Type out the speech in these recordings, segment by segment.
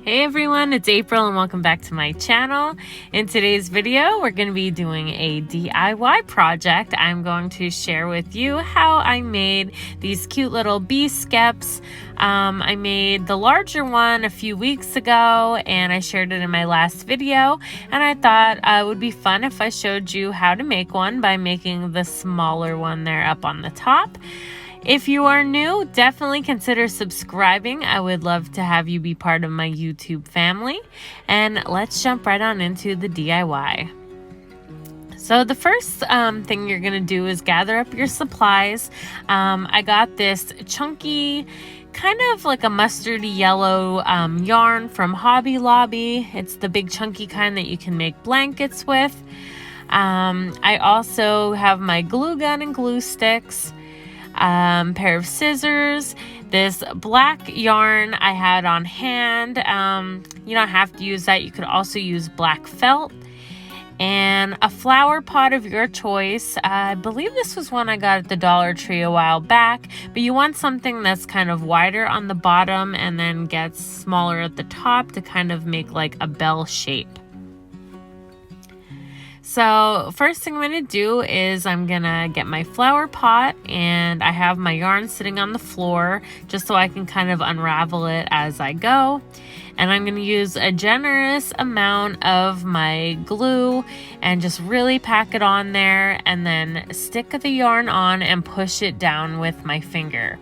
Hey everyone, it's April and welcome back to my channel. In today's video, we're going to be doing a DIY project. I'm going to share with you how I made these cute little bee skeps. I made the larger one a few weeks ago and I shared it in my last video, and I thought it would be fun if I showed you how to make one by making the smaller one there up on the top. If you are new, definitely consider subscribing. I would love to have you be part of my YouTube family. And let's jump right on into the DIY. So the first thing you're going to do is gather up your supplies. I got this chunky, kind of like a mustardy yellow yarn from Hobby Lobby. It's the big chunky kind that you can make blankets with. I also have my glue gun and glue sticks. Pair of scissors, this black yarn I had on hand. You don't have to use that. You could also use black felt, and a flower pot of your choice. I believe this was one I got at the Dollar Tree a while back, but you want something that's kind of wider on the bottom and then gets smaller at the top to kind of make like a bell shape. So first thing I'm going to do is I'm going to get my flower pot, and I have my yarn sitting on the floor just so I can kind of unravel it as I go. And I'm going to use a generous amount of my glue and just really pack it on there, and then stick the yarn on and push it down with my finger.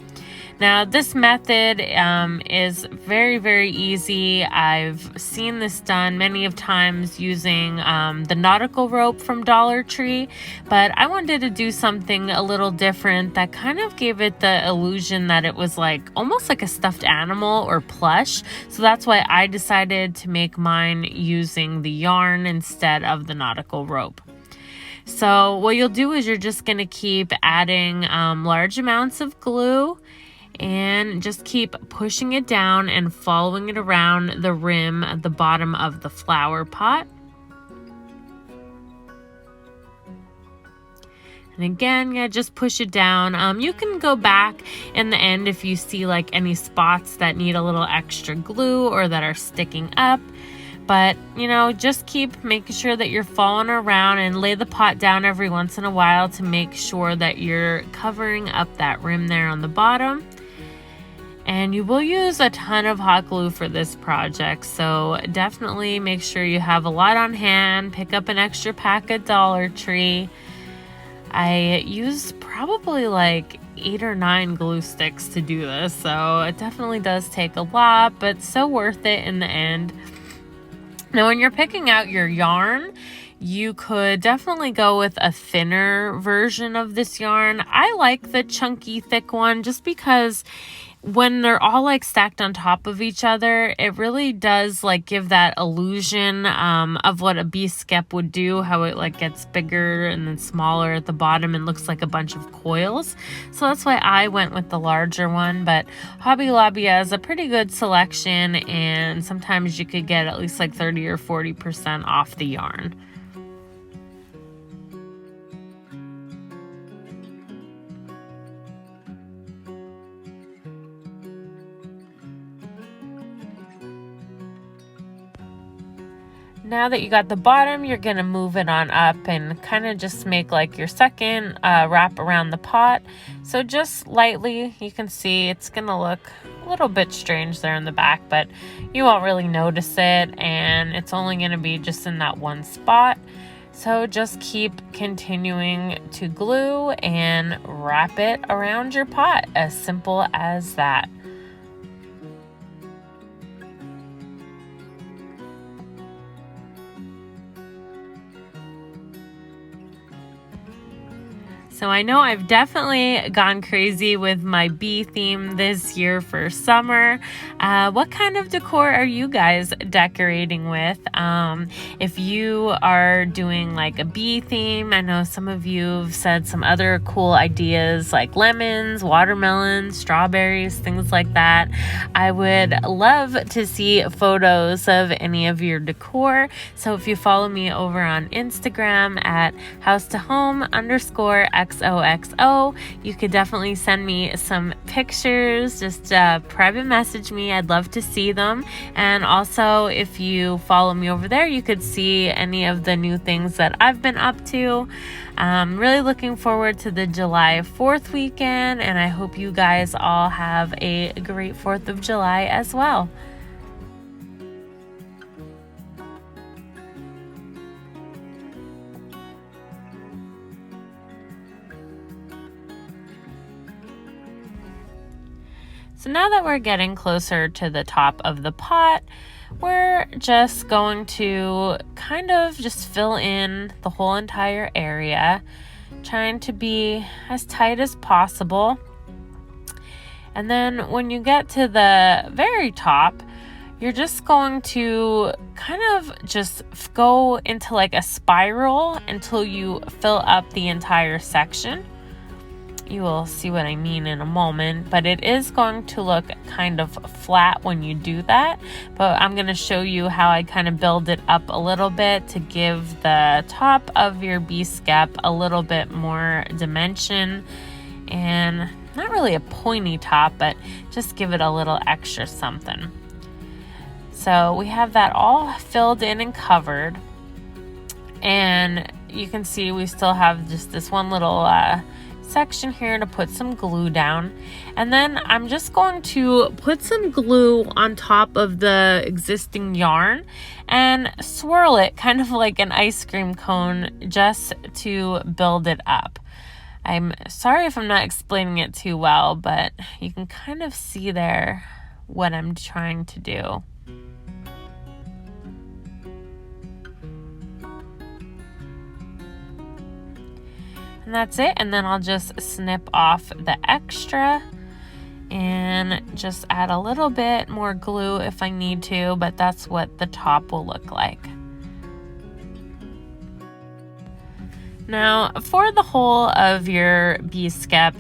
Now this method is very, very easy. I've seen this done many of times using the nautical rope from Dollar Tree, but I wanted to do something a little different that kind of gave it the illusion that it was like almost like a stuffed animal or plush. So that's why I decided to make mine using the yarn instead of the nautical rope. So what you'll do is you're just going to keep adding large amounts of glue, and just keep pushing it down and following it around the rim at the bottom of the flower pot. And again, yeah, just push it down. You can go back in the end if you see like any spots that need a little extra glue or that are sticking up. But, you know, just keep making sure that you're following around, and lay the pot down every once in a while to make sure that you're covering up that rim there on the bottom. And you will use a ton of hot glue for this project, so definitely make sure you have a lot on hand. Pick up an extra pack at Dollar Tree. I used probably like 8 or 9 glue sticks to do this, so it definitely does take a lot, but so worth it in the end. Now when you're picking out your yarn, you could definitely go with a thinner version of this yarn. I like the chunky thick one just because when they're all like stacked on top of each other, it really does like give that illusion of what a bee skep would do, how it like gets bigger and then smaller at the bottom and looks like a bunch of coils. So that's why I went with the larger one, but Hobby Lobby has a pretty good selection, and sometimes you could get at least like 30 or 40% off the yarn. Now that you got the bottom, you're going to move it on up and kind of just make like your second wrap around the pot. So just lightly, you can see it's going to look a little bit strange there in the back, but you won't really notice it, and it's only going to be just in that one spot. So just keep continuing to glue and wrap it around your pot, as simple as that. So I know I've definitely gone crazy with my bee theme this year for summer. What kind of decor are you guys decorating with? If you are doing like a bee theme, I know some of you have said some other cool ideas like lemons, watermelons, strawberries, things like that. I would love to see photos of any of your decor. So if you follow me over on Instagram at housetohome_XYZ, XOXO. You could definitely send me some pictures, just private message me. I'd love to see them. And also, if you follow me over there, you could see any of the new things that I've been up to. Really looking forward to the July 4th weekend, and I hope you guys all have a great 4th of July as well. So now that we're getting closer to the top of the pot, we're just going to kind of just fill in the whole entire area, trying to be as tight as possible. And then when you get to the very top, you're just going to kind of just go into like a spiral until you fill up the entire section. You will see what I mean in a moment, but it is going to look kind of flat when you do that. But I'm going to show you how I kind of build it up a little bit to give the top of your bee skep a little bit more dimension, and not really a pointy top, but just give it a little extra something. So we have that all filled in and covered, and you can see we still have just this one little section here to put some glue down. And then I'm just going to put some glue on top of the existing yarn and swirl it kind of like an ice cream cone just to build it up. I'm sorry if I'm not explaining it too well, but you can kind of see there what I'm trying to do. And that's it. And then I'll just snip off the extra and just add a little bit more glue if I need to, but that's what the top will look like. Now, for the whole of your bee skep,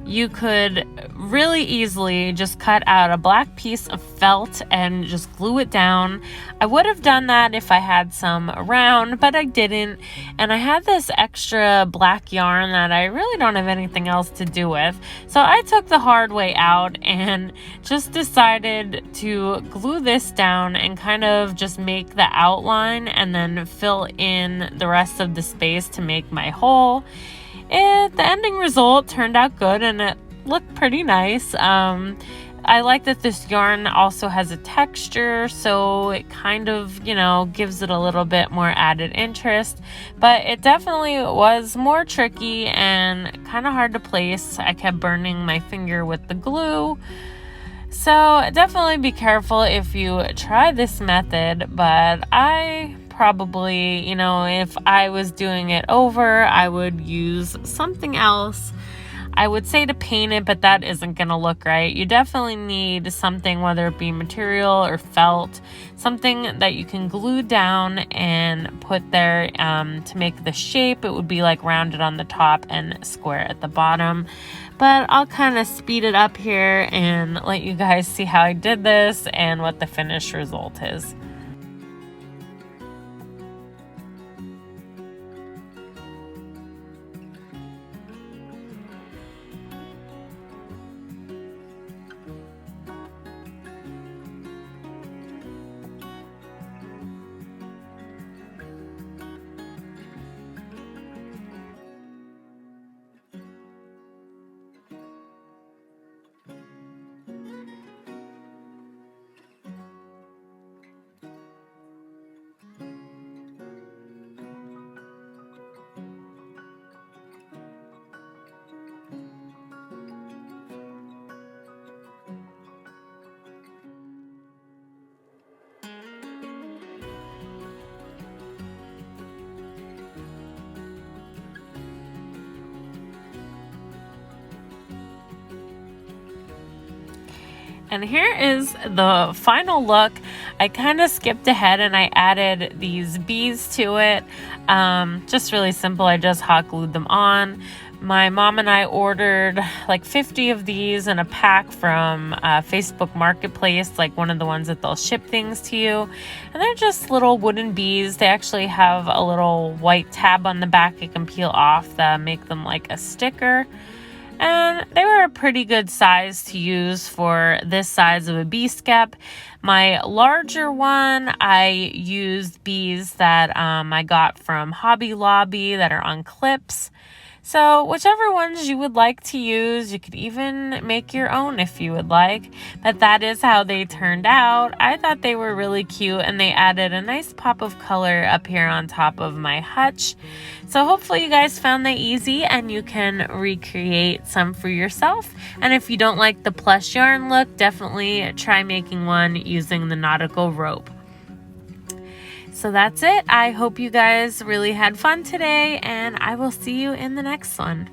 you could really easily just cut out a black piece of felt and just glue it down. I would have done that if I had some around, but I didn't. And I had this extra black yarn that I really don't have anything else to do with. So I took the hard way out and just decided to glue this down and kind of just make the outline and then fill in the rest of the space to make my hole. The ending result turned out good and it looked pretty nice. I like that this yarn also has a texture, so it kind of, gives it a little bit more added interest. But it definitely was more tricky and kind of hard to place. I kept burning my finger with the glue. So definitely be careful if you try this method, but I probably, if I was doing it over, I would use something else. I would say to paint it, but that isn't going to look right. You definitely need something, whether it be material or felt, something that you can glue down and put there to make the shape. It would be like rounded on the top and square at the bottom. But I'll kind of speed it up here and let you guys see how I did this and what the finished result is. And here is the final look. I kind of skipped ahead and I added these bees to it. Just really simple. I just hot glued them on. My mom and I ordered like 50 of these in a pack from Facebook Marketplace, like one of the ones that they'll ship things to you. And they're just little wooden bees. They actually have a little white tab on the back you can peel off that make them like a sticker. And they were a pretty good size to use for this size of a bee skep. My larger one, I used bees that I got from Hobby Lobby that are on clips. So whichever ones you would like to use, you could even make your own if you would like. But that is how they turned out. I thought they were really cute, and they added a nice pop of color up here on top of my hutch. So hopefully you guys found that easy and you can recreate some for yourself. And if you don't like the plush yarn look, definitely try making one using the nautical rope. So that's it. I hope you guys really had fun today, and I will see you in the next one.